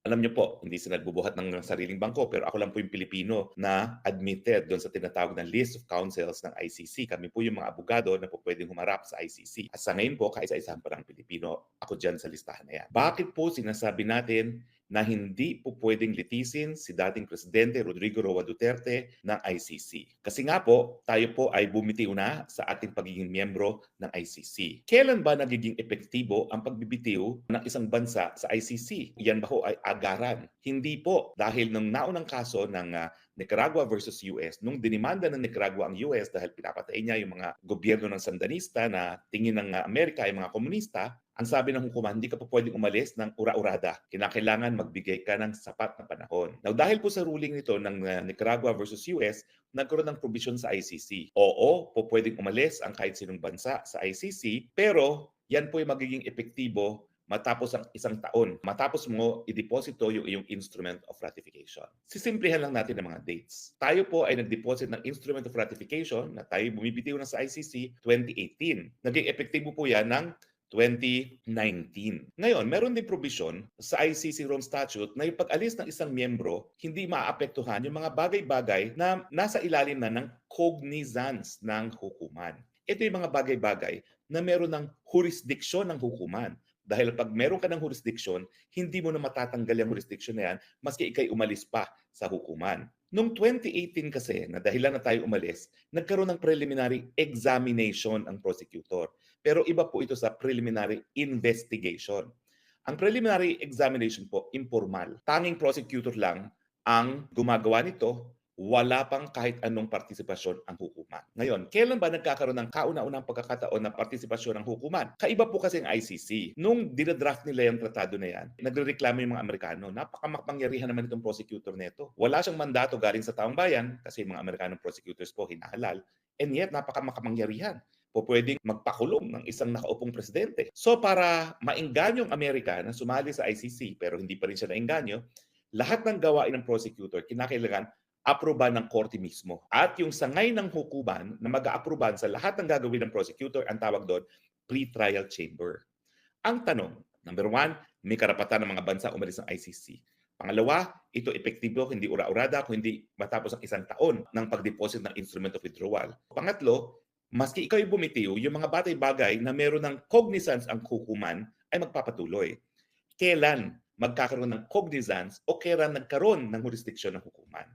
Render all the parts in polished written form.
Alam niyo po, hindi sila nagbubuhat ng sariling bangko, pero ako lang po yung Pilipino na admitted doon sa tinatawag na list of counsels ng ICC. Kami po yung mga abogado na po pwedeng humarap sa ICC. At sa ngayon po, kaisa-isahan pa ng Pilipino, ako dyan sa listahan na yan. Bakit po sinasabi natin na hindi po pwedeng litisin si dating Presidente Rodrigo Roa Duterte ng ICC? Kasi nga po, tayo po ay bumitiw na sa ating pagiging miyembro ng ICC. Kailan ba nagiging epektibo ang pagbibitiw ng isang bansa sa ICC? Yan ba ho ay agaran? Hindi po. Dahil nung naunang kaso ng Nicaragua versus US, nung dinimanda ng Nicaragua ang US dahil pinapatay niya yung mga gobyerno ng Sandanista na tingin ng Amerika ay mga komunista, ang sabi ng hukuman, hindi ka pa pwedeng umalis ng ura-urada. Kinakailangan magbigay ka ng sapat na panahon. Now, dahil po sa ruling nito ng Nicaragua versus US, nagkaroon ng provision sa ICC. Oo, po pwedeng umalis ang kahit sinong bansa sa ICC, pero yan po ay magiging epektibo matapos ang isang taon. Matapos mo i-deposito yung iyong instrument of ratification. Sisimplihan lang natin ang mga dates. Tayo po ay nag-deposit ng instrument of ratification na tayo bumibitiw na sa ICC 2018. Naging epektibo po yan ng 2019. Ngayon, meron din provision sa ICC Rome Statute na yung pag-alis ng isang miyembro, hindi maapektuhan yung mga bagay-bagay na nasa ilalim na ng cognizance ng hukuman. Ito yung mga bagay-bagay na meron ng jurisdiction ng hukuman. Dahil pag meron ka ng jurisdiction, hindi mo na matatanggal yung jurisdiction na yan maski ikay umalis pa sa hukuman. Noong 2018 kasi, na dahilan na tayo umalis, nagkaroon ng preliminary examination ang prosecutor. Pero iba po ito sa preliminary investigation. Ang preliminary examination po, informal. Tanging prosecutor lang ang gumagawa nito, wala pang kahit anong partisipasyon ang hukuman. Ngayon, kailan ba nagkakaroon ng kauna-unang pagkakataon ng partisipasyon ng hukuman? Kaiba po kasi ang ICC. Nung dinadraft nila yung tratado na yan, nagrereklamo yung mga Amerikano, napakamapangyarihan naman itong prosecutor nito. Wala siyang mandato galing sa taong bayan kasi yung mga Amerikanong prosecutors po hinahalal, and yet napakamapangyarihan po pwedeng magpakulong ng isang nakaupong presidente. So para maengganyo ang Amerika na sumali sa ICC pero hindi pa rin siya naengganyo, lahat ng gawain ng prosecutor kinakailangan aproban ng korte mismo. At yung sangay ng hukuman na mag-aaproban sa lahat ng gagawin ng prosecutor, ang tawag doon, pre-trial chamber. Ang tanong, number one, may karapatan ng mga bansa umalis ng ICC. Pangalawa, ito epektibo, hindi ura-urada, kung hindi matapos ang isang taon ng pag-deposit ng instrument of withdrawal. Pangatlo, maski ikaw ay bumitiw, yung mga batay-bagay na meron ng cognizance ang hukuman ay magpapatuloy. Kailan magkakaroon ng cognizance o kailan nagkaroon ng jurisdiction ng hukuman?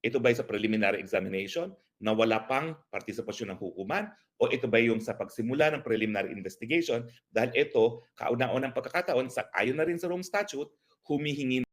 Ito ba sa preliminary examination na wala pang partisipasyon ng hukuman o ito ba yung sa pagsimula ng preliminary investigation dahil ito kauna-unang pagkakataon sa ayon na rin sa Rome Statute humihingi